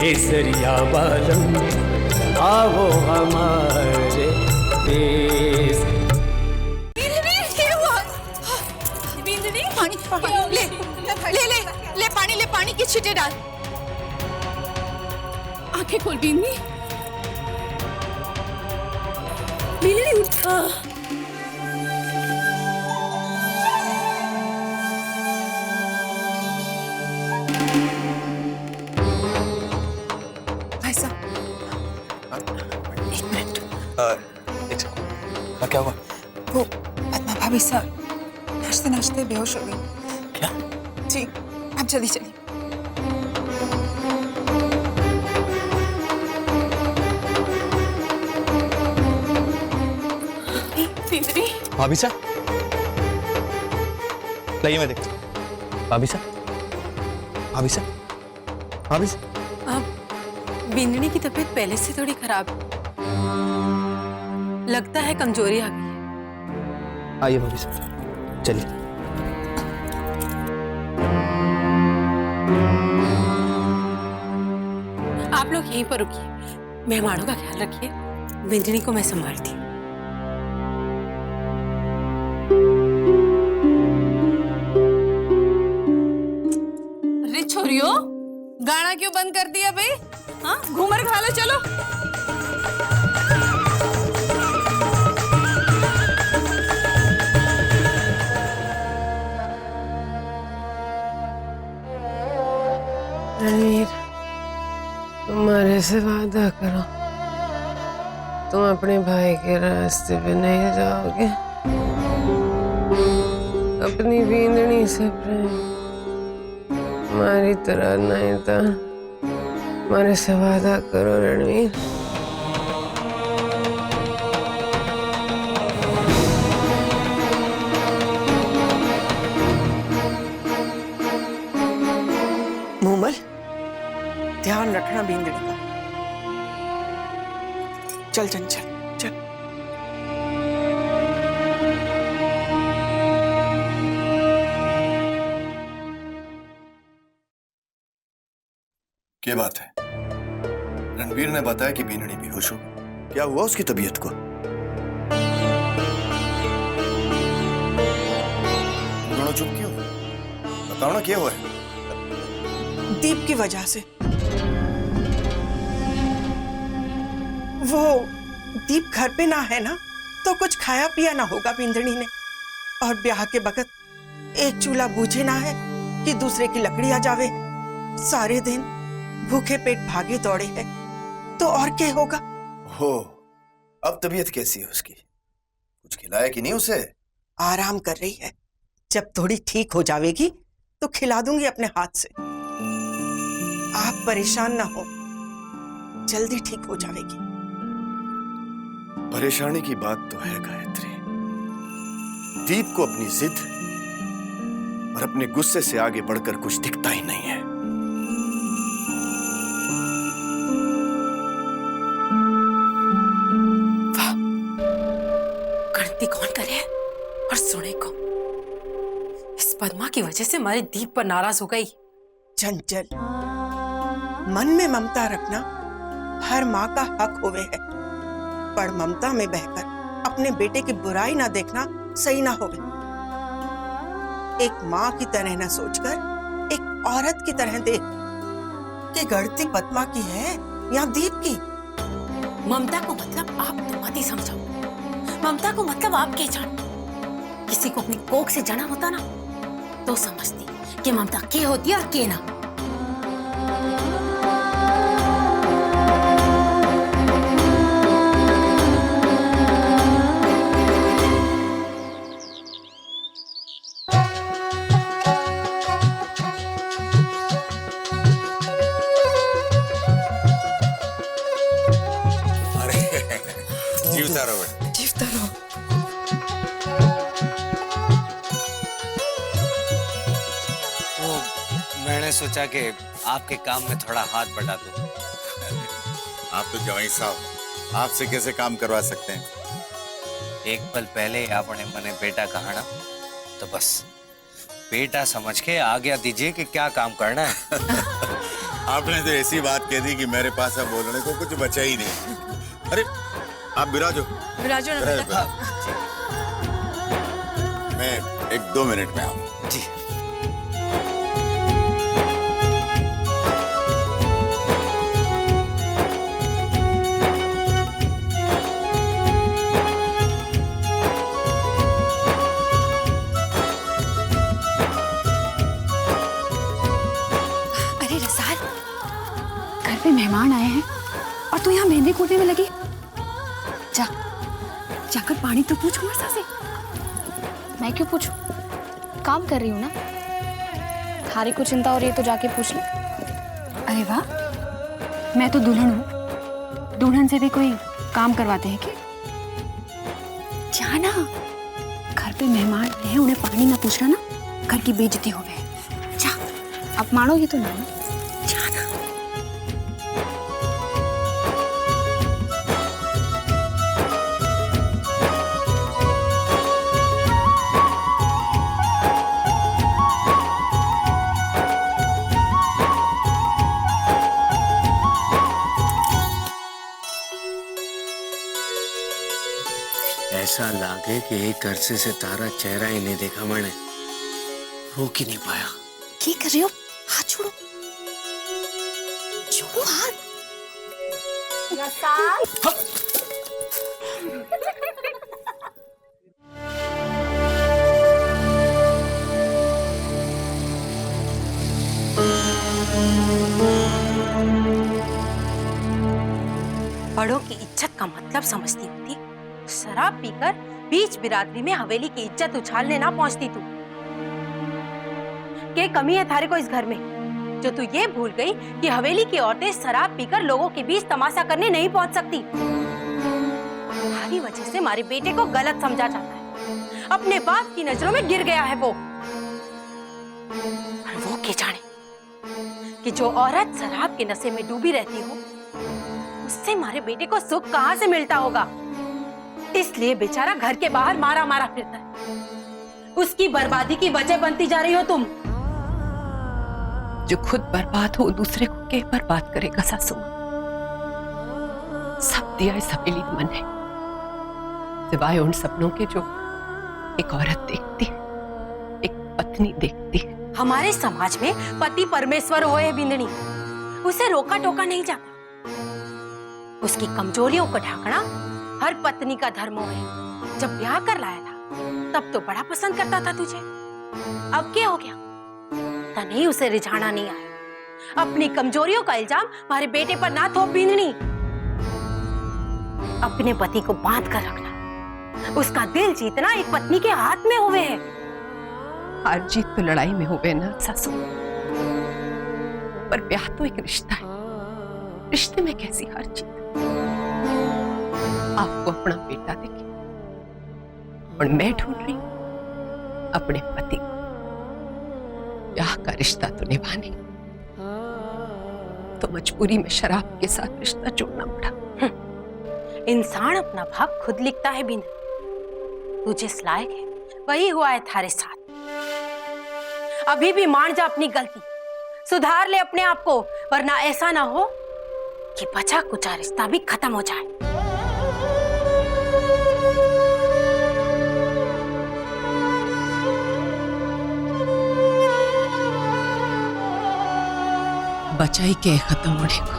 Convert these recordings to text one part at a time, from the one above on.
केसरिया बालम आओ हमारे देश। ले पानी की छींटे डाल। आंखें खोल बिंदी। बिंदी उठ। भाई साहब, एक मिनट। क्या हुआ? वो पद्मा भाभी साहब नाचते नाचते बेहोश हो गई। क्या? जी, आप जल्दी चलिए। भाभी साहब, लाइए मैं देखता हूँ। भाभी साहब, भाभी साहब, भाभी साहब। अब बिंदनी की तबीयत पहले से थोड़ी खराब है, लगता है कमजोरी आ गई है। आइए भाभी साहब, चलिए। आप लोग यहीं पर रुकिए, मेहमानों का ख्याल रखिए, बिंदनी को मैं संभालती हूँ। अरे छोरियो, गाना क्यों बंद कर दिया भाई? हाँ, घूमर खा लो चलो। रणवीर, तुम्हारे से वादा करो, तुम अपने भाई के रास्ते पे नहीं जाओगे। अपनी बींदनी से प्रेम हमारी तरह नहीं था। हमारे से वादा करो रणवीर। मूमल, ध्यान रखना बिंदड़ी का। चल चंचल चल। क्या बात है? रणवीर ने बताया कि बीनड़ी बेहोश हो। क्या हुआ उसकी तबीयत को? दोनों चुप क्यों? बताओ ना क्या हुआ है? दीप की वजह से। वो दीप घर पे ना है ना, तो कुछ खाया पिया ना होगा बिंदनी ने। और ब्याह के बखत एक चूल्हा बूझे ना है कि दूसरे की लकड़ी आ जावे। सारे दिन भूखे पेट भागे दौड़े है, तो और क्या होगा? हो, अब तबीयत कैसी है उसकी? कुछ खिलाया कि नहीं उसे? आराम कर रही है। जब थोड़ी ठीक हो जावेगी तो खिला दूंगी अपने हाथ से। आप परेशान ना हो, जल्दी ठीक हो जाएगी। परेशानी की बात तो है गायत्री। दीप को अपनी जिद और अपने गुस्से से आगे बढ़कर कुछ दिखता ही नहीं है। वाह, गणती कौन करे और सुने को। इस पद्मा की वजह से हमारी दीप पर नाराज हो गई। चंचल, मन में ममता रखना हर माँ का हक होवे है, पर ममता में बहकर अपने बेटे की बुराई ना देखना सही ना होवे। एक माँ की तरह ना सोचकर एक औरत की तरह देख कि गढ़ती पद्मा की है या दीप की। ममता को मतलब आप तो मत ही समझो। ममता को मतलब आप के जान। किसी को अपनी कोख से जाना होता ना, तो समझती कि ममता के होती है और के ना। जीवता रहो बेटा, जीवता रहो। मैंने सोचा कि आपके काम में थोड़ा हाथ बटा दूं। आप तो जवाई साहब, आपसे कैसे काम करवा सकते हैं? एक पल पहले आपने मने बेटा कहा ना, तो बस बेटा समझ के आज्ञा दीजिए कि क्या काम करना है। आपने तो ऐसी बात कह दी कि मेरे पास अब बोलने को कुछ बचा ही नहीं। अरे आप बिराजो। विराजो ना बिराजो, बेटा। मैं 1-2 मिनट में आऊँ। जी। अरे रसाल, घर पे मेहमान आए हैं और तू यहाँ मेहंदी कूटने में लगी। जा, जाकर पानी तो पूछ वर्षा से। मैं क्यों पूछूं? काम कर रही हूँ ना। थारी को चिंता हो रही है तो जाके पूछ ले। अरे वाह, मैं तो दुल्हन हूँ, दुल्हन से भी कोई काम करवाते हैं क्या? जाना, घर पे मेहमान आए हैं, उन्हें पानी ना पूछना ना, घर की बेइज्जती हो गई। जा, अब मानोगी तो ना। जाना। ऐसा लागे कि एक अरसे से तारा चेहरा ही नहीं देखा मैंने, रोक ही नहीं पाया। क्या कर रही हो? हाथ छोड़ो, छोड़ो हाथ। बड़ों की इज्जत का मतलब समझती होती, शराब पीकर बीच बिरादरी में हवेली की इज्जत उछालने ना पहुंचती तू। क्या कमी है थारे को इस घर में, जो तू ये भूल गई कि हवेली की औरतें शराब पीकर लोगों के बीच तमाशा करने नहीं पहुंच सकती। तुम्हारी वजह से हमारे बेटे को गलत समझा जाता है, अपने बाप की नजरों में गिर गया है वो। और वो क्या जाने कि जो औरत शराब के नशे में डूबी रहती हो, उससे हमारे बेटे को सुख कहां से मिलता होगा। इसलिए बेचारा घर के बाहर मारा मारा फिरता है। उसकी बर्बादी की वजह बनती जा रही हो तुम। जो खुद बर्बाद हो दूसरे को के बर्बाद करेगा सासू? सब दिया इस हवेली में मन है, सिवाय उन सपनों के जो एक औरत देखती है, एक पत्नी देखती है। हमारे समाज में पति परमेश्वर होए बिंदनी, उसे रोका टोका नहीं जाता। उसकी कमजोरियों को ढांकना हर पत्नी का धर्म है। जब ब्याह कर लाया था तब तो बड़ा पसंद करता था तुझे, अब क्या हो गया? तने उसे रिझाना नहीं आया। अपनी कमजोरियों का इल्जाम हमारे बेटे पर ना थोप बिंदनी। अपने पति को बांध कर रखना, उसका दिल जीतना एक पत्नी के हाथ में हुए है। हार जीत तो लड़ाई में हुए ना सासू, पर ब्याह तो एक रिश्ता है, रिश्ते में कैसी हार जीत? आपको अपना बेटा दिखे और मैं ढूंढ रही हूं अपने पति को। ब्याह का रिश्ता तो निभाने, तो मजबूरी में शराब के साथ रिश्ता जोड़ना पड़ा। इंसान अपना भाग खुद लिखता है बिंद। तू जिस लायक है वही हुआ है थारे साथ। अभी भी मान जा अपनी गलती, सुधार ले अपने आप को, वरना ऐसा ना हो कि बचा कुचा रिश्ता भी खत्म हो जाए। बचाई के खत्म होने को।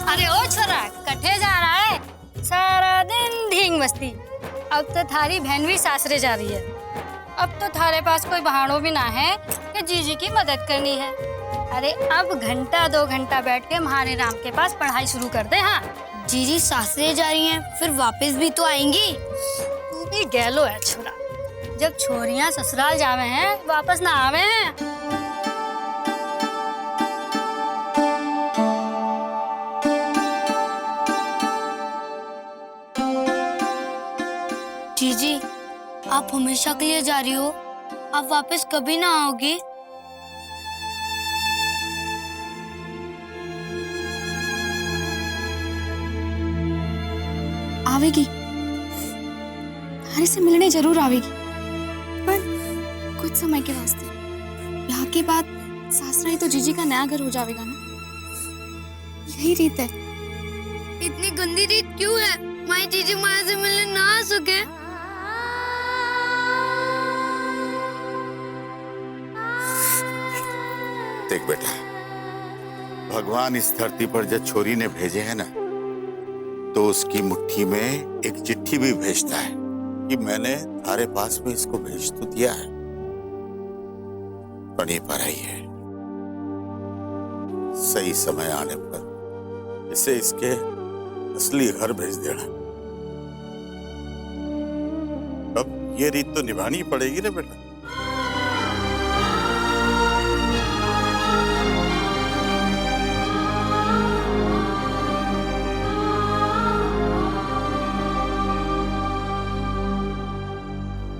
अरे ओ छोरा, कट्ठे जा रहा है? सारा दिन ढींग मस्ती। अब तो थारी बहन भी सासरे जा रही है। अब तो थारे पास कोई बहाना भी ना है कि जीजी की मदद करनी है। अरे अब घंटा 2 घंटा बैठ के महारानी राम के पास पढ़ाई शुरू कर दे। हाँ, जीजी सासरे जा रही हैं, फिर वापस भी तो आएंगी। तू भी गैलो है छोरा, जब छोरियां ससुराल जावे हैं वापस ना आवे हैं। जीजी, आप हमेशा के लिए जा रही हो, आप वापस कभी ना आओगी। आवेगी, तारे से मिलने जरूर आवेगी, पर कुछ समय के वास्ते। ब्याह के बाद सासरा ही तो जीजी का नया घर हो जाएगा ना, यही रीत है। इतनी गंदी रीत क्यों है? माई जीजी माँ से मिलने ना आ सके। देख बेटा, भगवान इस धरती पर जब छोरी ने भेजे हैं ना, तो उसकी मुट्ठी में एक चिट्ठी भी भेजता है कि मैंने थारे पास में इसको भेज तो दिया है, पढ़ी पढ़ाई है। सही समय आने पर इसे इसके असली घर भेज देना। अब ये रीत तो निभानी पड़ेगी ना बेटा।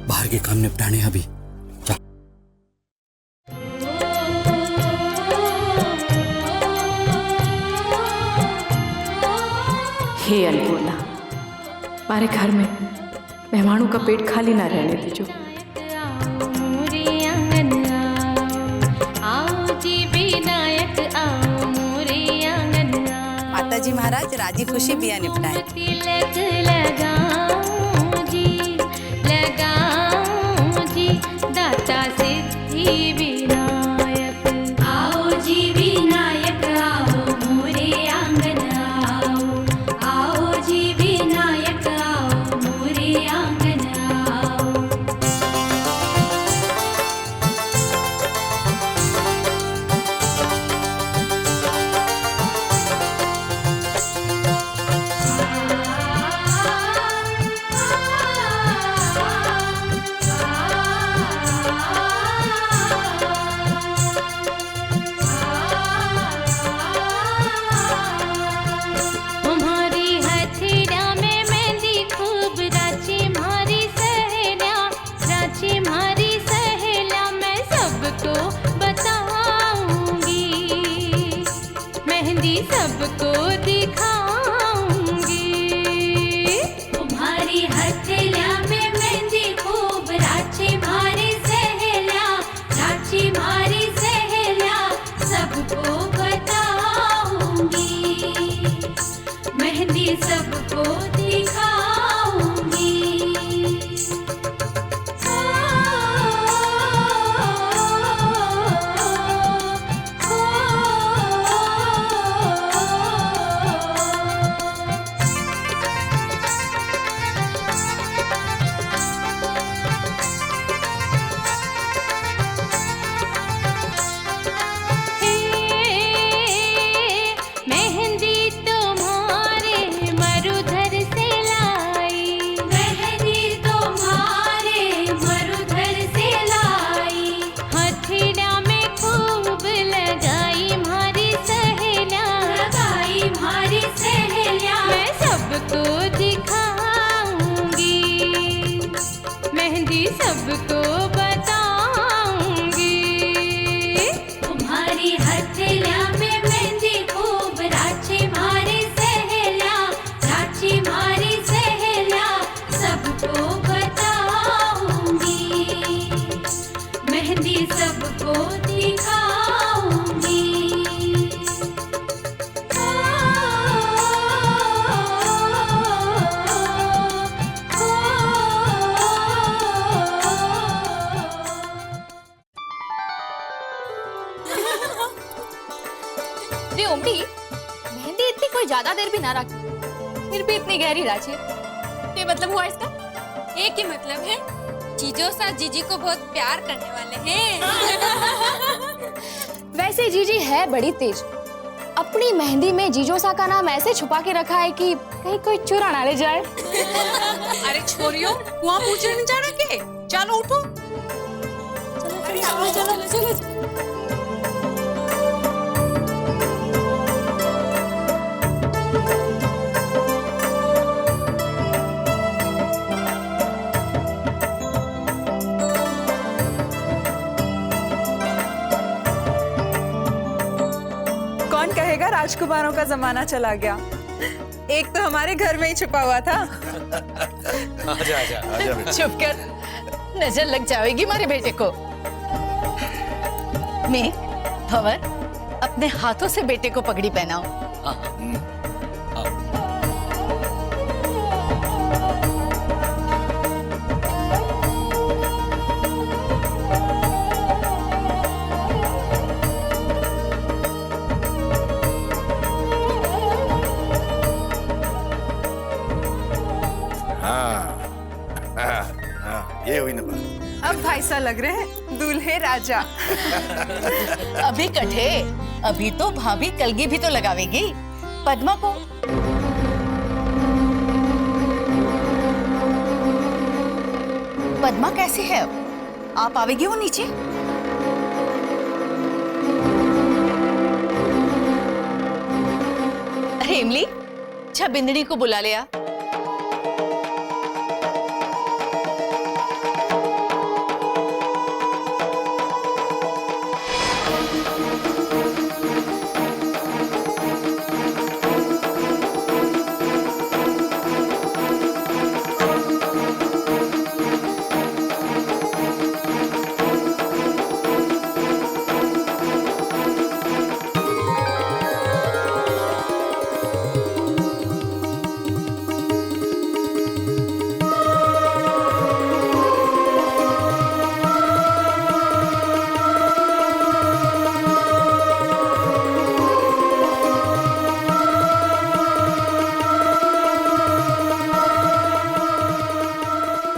बाहर के काम निपटाने अभी। हे अन्नपूर्णा, हमारे घर में मेहमानों का पेट खाली ना रहने दीजो। माताजी महाराज राजी खुशी बिया निपटाए। दाता सिद्धि विनायक आओ जी, विनायक आओ मोरे आंगन आओ जी, विनायक आओ मोरे आंगन आओ। सबको दिखाऊंगी तुम्हारी हथेलिया में मेहंदी खूब राची मारी सहेलिया, राची मारी सहेलिया सबको बताऊंगी, मेहंदी सबको दिखाऊंगी। सबको बताऊंगी तुम्हारी हथेलिया में मेहंदी खूब राची मारी सहेलिया, राची मारी सहेलिया सबको बताऊंगी, मेहंदी सबको दिखाऊंगी। ओमटी, मेहंदी इतनी कोई ज्यादा देर भी ना रखी, फिर भी इतनी गहरी राजी। ये मतलब हुआ इसका? एक ही मतलब है, जीजो सा जीजी को बहुत प्यार करने वाले हैं। वैसे जीजी है बड़ी तेज, अपनी मेहंदी में जीजोसा का नाम ऐसे छुपा के रखा है कि कहीं कोई चुरा ना ले जाए। अरे छोरियों, कुआं पूछने नहीं जाना के? चलो उठो। चलो चलो चलो चलो। कौन कहेगा राजकुमारों का जमाना चला गया? एक तो हमारे घर में ही छुपा हुआ था। आजा आजा आजा बेटा। चुप कर, नजर लग जाएगी हमारे बेटे को। मैं भंवर अपने हाथों से बेटे को पगड़ी पहनाओ। ये हुई ना बात। अब भाई सा लग रहे हैं दूल्हे राजा। अभी कठे, अभी तो भाभी कलगी भी तो लगावेगी पद्मा को। पद्मा कैसी है अब? आप आवेगी वो नीचे? अरे इमली, अच्छा बिंदनी को बुला लिया।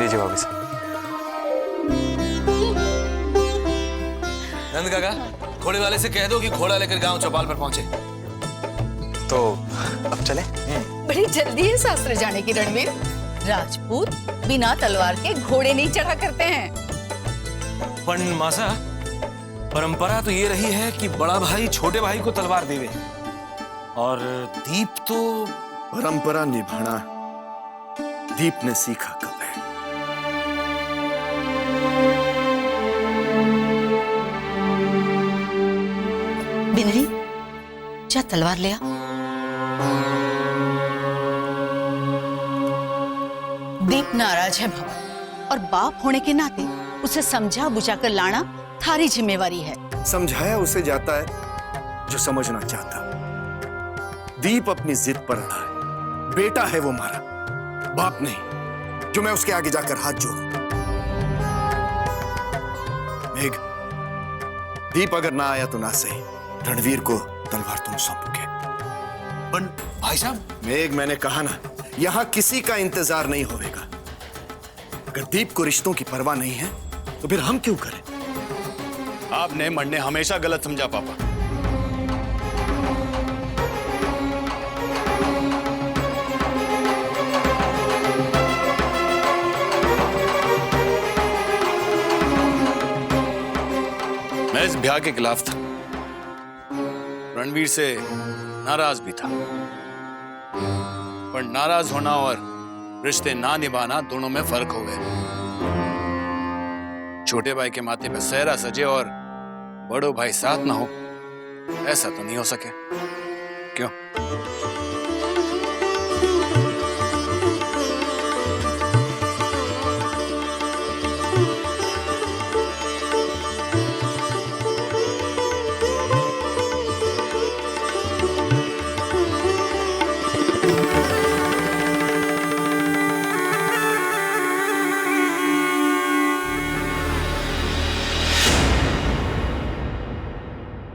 लीजिए भाभी साहब। नंद काका, घोड़े वाले से कह दो कि घोड़ा लेकर गांव चौपाल पर पहुंचे। तो अब चले? बड़ी जल्दी है शास्त्र जाने की रणवीर। राजपूत बिना तलवार के घोड़े नहीं चढ़ा करते हैं। पण मासा, परंपरा तो ये रही है कि बड़ा भाई छोटे भाई को तलवार देवे, और दीप तो परंपरा निभाना दीप ने सीखा कब है? बिंदरी, जा तलवार ले आ। दीप नाराज है भवन, और बाप होने के नाते उसे समझा बुझाकर लाना थारी जिम्मेवारी है। समझाया उसे जाता है जो समझना चाहता। दीप अपनी जिद पर अड़ा है। बेटा है वो हमारा, बाप नहीं जो मैं उसके आगे जाकर हाथ जोड़ूं। मेघ, दीप अगर ना आया तो ना सही, रणवीर को तलवार तुम सौंपोगे। पण भाई साहब, मेघ, मैंने कहा ना, यहां किसी का इंतजार नहीं होगा। अगर दीप को रिश्तों की परवाह नहीं है तो फिर हम क्यों करें? आपने मन ने हमेशा गलत समझा पापा। मैं इस ब्याह के खिलाफ था, रणवीर से नाराज भी था, पर नाराज होना और रिश्ते ना निभाना दोनों में फर्क हो गया। छोटे भाई के माथे पे सेहरा सजे और बड़ो भाई साथ ना हो, ऐसा तो नहीं हो सके। क्यों?